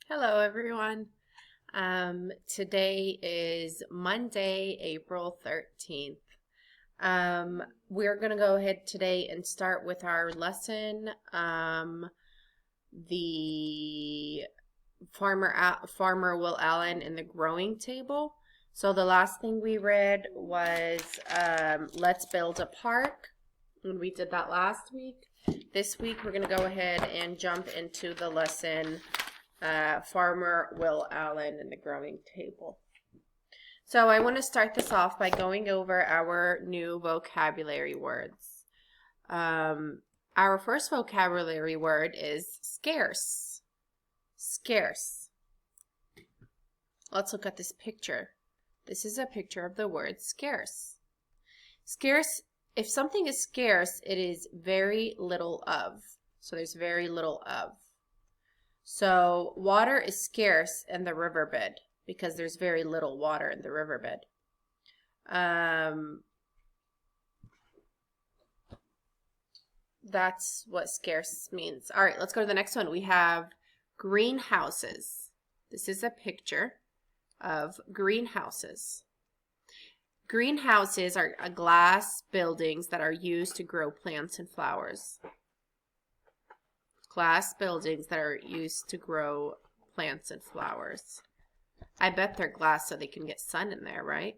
Hello, everyone. Today is Monday, April 13th. We're going to go ahead today and start with our lesson, the Farmer Will Allen in the growing table. So the last thing we read was Let's Build a Park, and we did that last week. This week we're going to go ahead and jump into the lesson Farmer Will Allen and the growing table. So I want to start this off by going over our new vocabulary words. Our first vocabulary word is scarce. Scarce. Let's look at this picture. This is a picture of the word scarce. Scarce, if something is scarce, it is very little of. So there's very little of. So water is scarce in the riverbed because there's very little water in the riverbed. That's what scarce means. All right, let's go to the next one. We have greenhouses. This is a picture of greenhouses. Greenhouses are glass buildings that are used to grow plants and flowers. Glass buildings that are used to grow plants and flowers. I bet they're glass so they can get sun in there, right?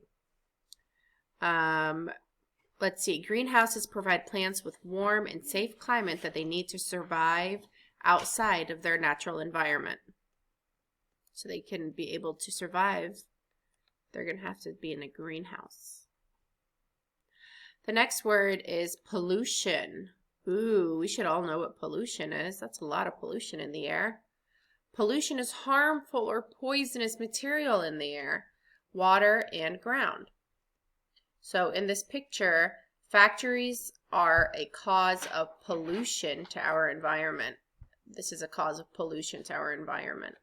Let's see. Greenhouses provide plants with warm and safe climate that they need to survive outside of their natural environment. So they can be able to survive, they're going to have to be in a greenhouse. The next word is pollution. Ooh, we should all know what pollution is. That's a lot of pollution in the air. Pollution is harmful or poisonous material in the air, water, and ground. So in this picture, factories are a cause of pollution to our environment. This is a cause of pollution to our environment.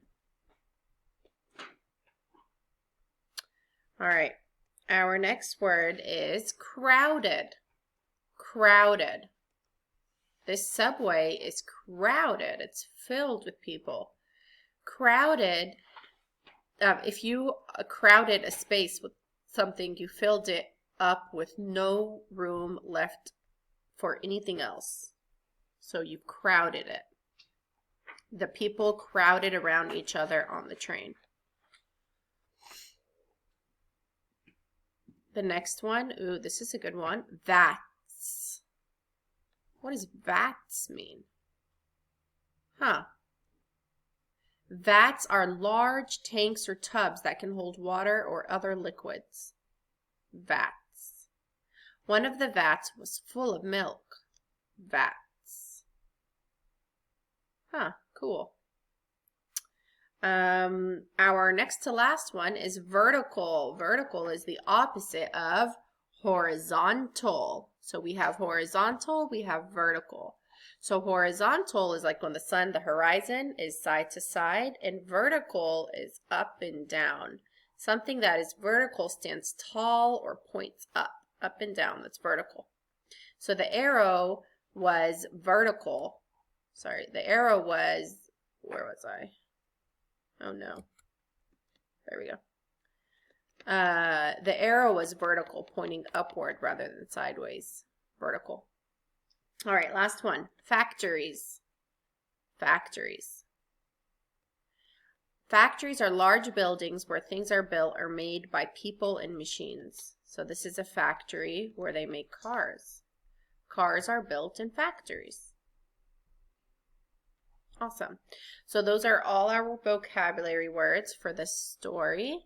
All right, our next word is crowded. Crowded. This subway is crowded. It's filled with people. Crowded, if you crowded a space with something, you filled it up with no room left for anything else. So you crowded it. The people crowded around each other on the train. The next one, ooh, this is a good one, vats. What does vats mean? Vats are large tanks or tubs that can hold water or other liquids. Vats. One of the vats was full of milk. Vats. Cool. Our next to last one is vertical. Vertical is the opposite of horizontal. So we have horizontal, we have vertical. So horizontal is like when the sun, the horizon is side to side, and vertical is up and down. Something that is vertical stands tall or points up and down. That's vertical. So the arrow was vertical. Sorry, the arrow was, where was I? Oh no. There we go. The arrow was vertical, pointing upward rather than sideways. Vertical. All right, last one. Factories. Factories. Factories are large buildings where things are built or made by people and machines. So this is a factory where they make cars. Cars are built in factories. Awesome. So those are all our vocabulary words for this story.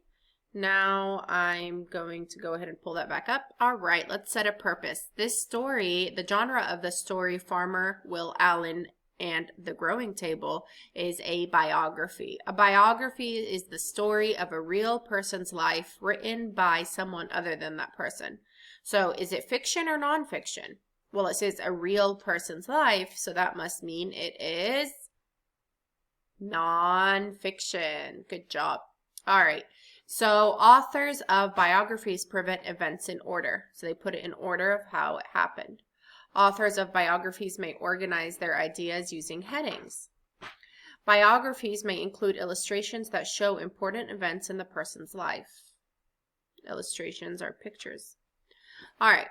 Now I'm going to go ahead and pull that back up. All right, let's set a purpose. This story, the genre of the story, Farmer Will Allen and the Growing Table, is a biography. A biography is the story of a real person's life written by someone other than that person. So is it fiction or nonfiction? Well, it says a real person's life, so that must mean it is nonfiction. Good job. All right. So authors of biographies prevent events in order. So they put it in order of how it happened. Authors of biographies may organize their ideas using headings. Biographies may include illustrations that show important events in the person's life. Illustrations are pictures. All right.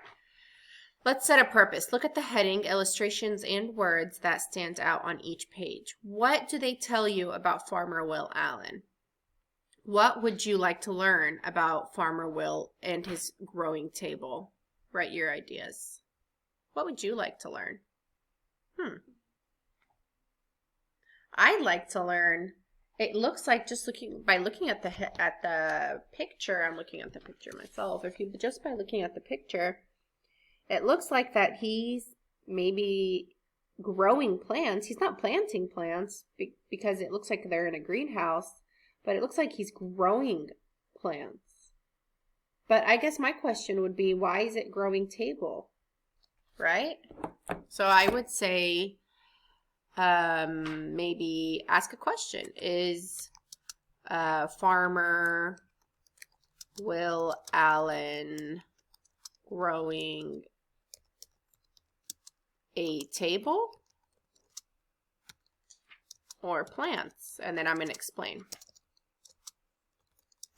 Let's set a purpose. Look at the heading, illustrations, and words that stand out on each page. What do they tell you about Farmer Will Allen? What would you like to learn about Farmer Will and his growing table? Write your ideas. What would you like to learn? I'd like to learn. It looks like just looking at the picture. I'm looking at the picture myself. If you just by looking at the picture, it looks like that he's maybe growing plants. He's not planting plants because it looks like they're in a greenhouse, but it looks like he's growing plants. But I guess my question would be, why is it growing table? Right? So I would say maybe ask a question. Is Farmer Will Allen growing a table or plants? And then I'm going to explain.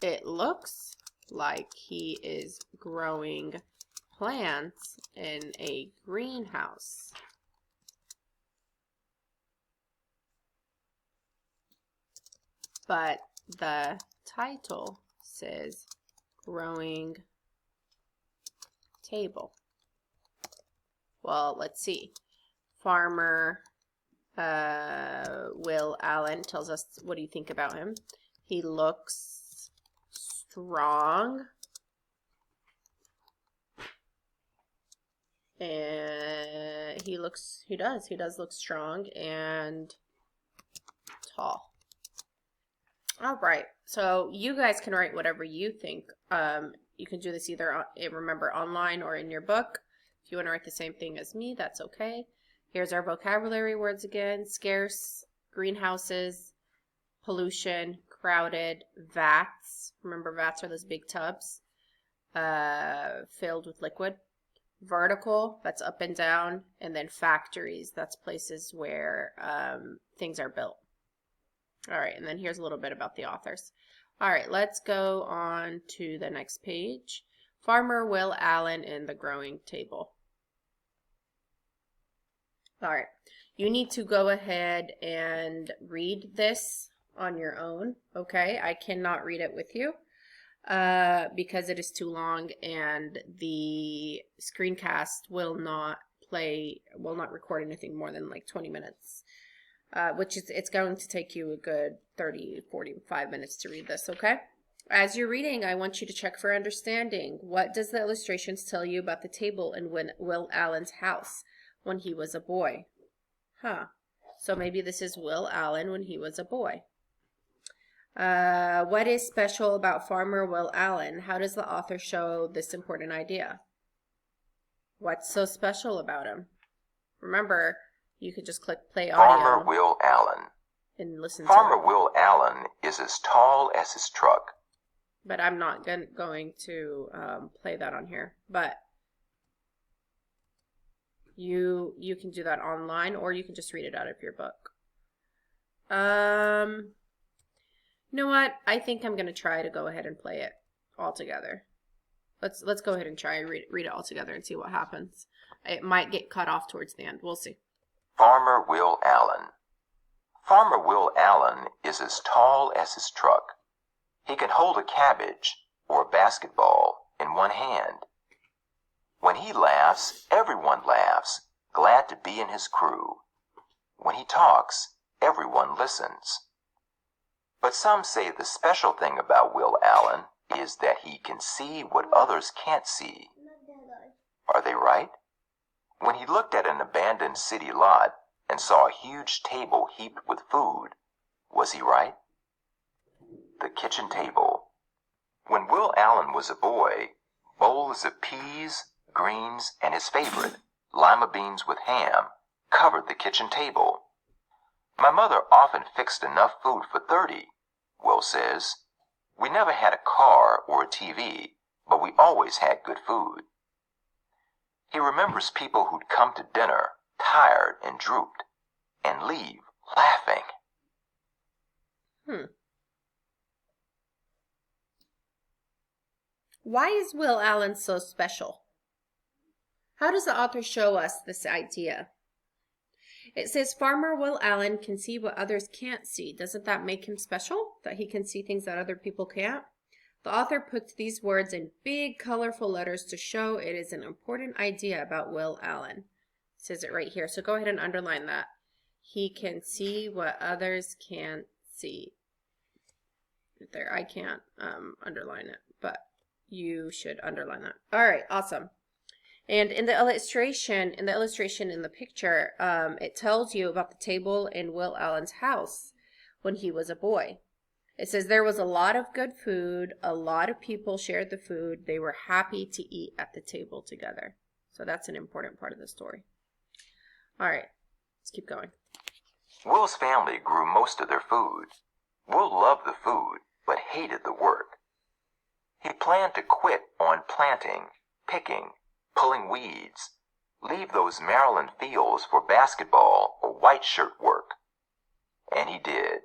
It looks like he is growing plants in a greenhouse. But the title says growing table. Well, let's see. Farmer Will Allen tells us, what do you think about him? He looks strong. And he does look strong and tall. All right, so you guys can write whatever you think. You can do this either, remember, online or in your book. If you want to write the same thing as me, that's okay. Here's our vocabulary words again. Scarce, greenhouses, pollution, crowded, vats. Remember, vats are those big tubs filled with liquid. Vertical, that's up and down. And then factories, that's places where things are built. All right, and then here's a little bit about the authors. All right, let's go on to the next page. Farmer Will Allen in the growing table. All right, you need to go ahead and read this on your own, okay? I cannot read it with you because it is too long and the screencast will not record anything more than like 20 minutes. It's going to take you a good 30, 45 minutes to read this, okay? As you're reading, I want you to check for understanding. What does the illustrations tell you about the table in Will Allen's house when he was a boy? So maybe this is Will Allen when he was a boy. What is special about Farmer Will Allen? How does the author show this important idea? What's so special about him? Remember, you could just click play audio. Farmer Will Allen. And listen Farmer to it. Will Allen is as tall as his truck. But I'm not going to play that on here. But you can do that online, or you can just read it out of your book. You know what? I think I'm going to try to go ahead and play it all together. Let's go ahead and try read it all together and see what happens. It might get cut off towards the end. We'll see. Farmer Will Allen. Farmer Will Allen is as tall as his truck. He can hold a cabbage or a basketball in one hand. When he laughs, everyone laughs, glad to be in his crew. When he talks, everyone listens. But some say the special thing about Will Allen is that he can see what others can't see. Are they right? When he looked at an abandoned city lot and saw a huge table heaped with food, was he right? The kitchen table. When Will Allen was a boy, bowls of peas, greens, and his favorite, lima beans with ham, covered the kitchen table. My mother often fixed enough food for 30, Will says. We never had a car or a TV, but we always had good food. He remembers people who'd come to dinner, tired and drooped, and leave laughing. Why is Will Allen so special? How does the author show us this idea? It says Farmer Will Allen can see what others can't see. Doesn't that make him special? That he can see things that other people can't? The author puts these words in big, colorful letters to show it is an important idea about Will Allen. It says it right here. So go ahead and underline that. He can see what others can't see. Right there, I can't underline it, but you should underline that. All right, awesome. And in the illustration in the picture, it tells you about the table in Will Allen's house when he was a boy. It says there was a lot of good food. A lot of people shared the food. They were happy to eat at the table together. So that's an important part of the story. All right, let's keep going. Will's family grew most of their food. Will loved the food, but hated the work. He planned to quit on planting, picking, pulling weeds, leave those Maryland fields for basketball or white shirt work. And he did.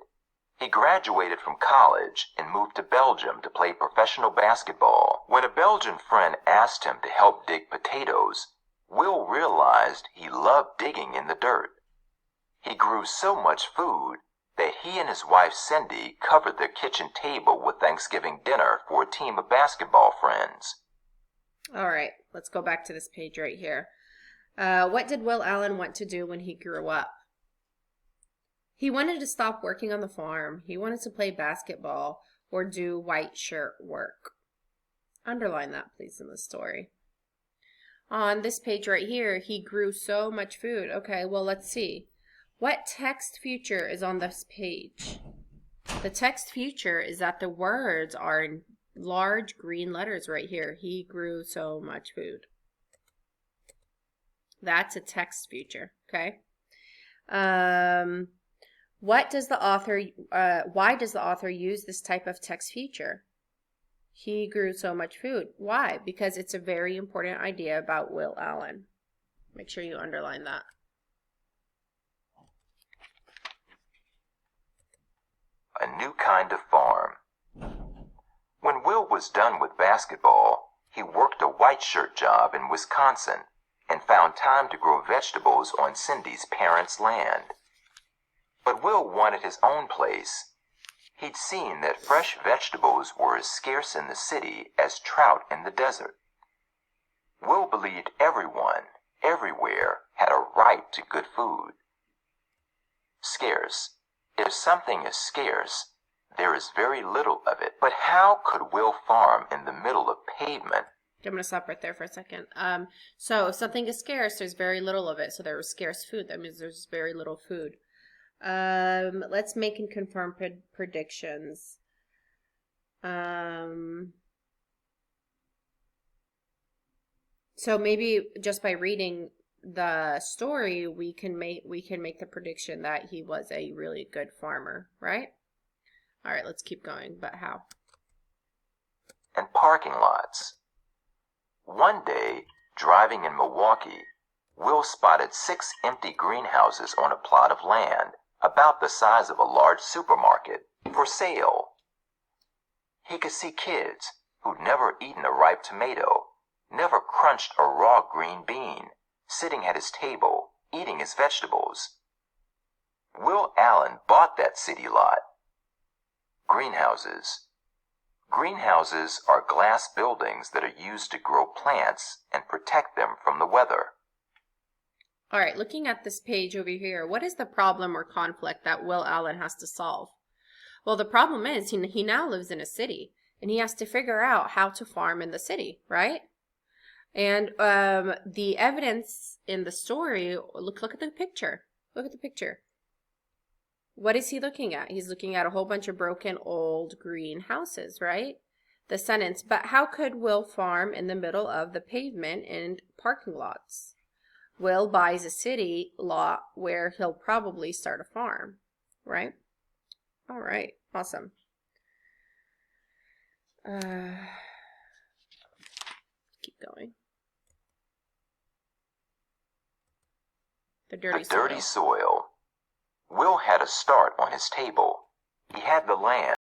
He graduated from college and moved to Belgium to play professional basketball. When a Belgian friend asked him to help dig potatoes, Will realized he loved digging in the dirt. He grew so much food that he and his wife Cindy covered their kitchen table with Thanksgiving dinner for a team of basketball friends. All right, let's go back to this page right here. What did Will Allen want to do when he grew up? He wanted to stop working on the farm. He wanted to play basketball or do white shirt work. Underline that, please, in the story. On this page right here, he grew so much food. Okay, well, let's see. What text future is on this page? The text future is that the words are in large green letters right here. He grew so much food. That's a text future, okay? Why does the author use this type of text future? He grew so much food. Why? Because it's a very important idea about Will Allen. Make sure you underline that. A new kind of farm. When Will was done with basketball, he worked a white shirt job in Wisconsin and found time to grow vegetables on Cindy's parents' land. But Will wanted his own place. He'd seen that fresh vegetables were as scarce in the city as trout in the desert. Will believed everyone, everywhere, had a right to good food. Scarce. If something is scarce, there is very little of it. But how could Will farm in the middle of pavement? I'm going to stop right there for a second. So if something is scarce, there's very little of it. So there was scarce food. That means there's very little food. Let's make and confirm predictions. So maybe just by reading the story, we can make the prediction that he was a really good farmer, right? All right, let's keep going. But how? And parking lots. One day, driving in Milwaukee, Will spotted 6 empty greenhouses on a plot of land about the size of a large supermarket for sale. He could see kids who'd never eaten a ripe tomato, never crunched a raw green bean, sitting at his table, eating his vegetables. Will Allen bought that city lot. Greenhouses. Greenhouses are glass buildings that are used to grow plants and protect them from the weather. All right, looking at this page over here, what is the problem or conflict that Will Allen has to solve? Well, the problem is he now lives in a city, and he has to figure out how to farm in the city, right? And the evidence in the story, look at the picture. Look at the picture. What is he looking at? He's looking at a whole bunch of broken old green houses, right? The sentence, but how could Will farm in the middle of the pavement and parking lots? Will buys a city lot where he'll probably start a farm, right? All right, awesome. Keep going. The dirty soil. Will had a start on his table. He had the land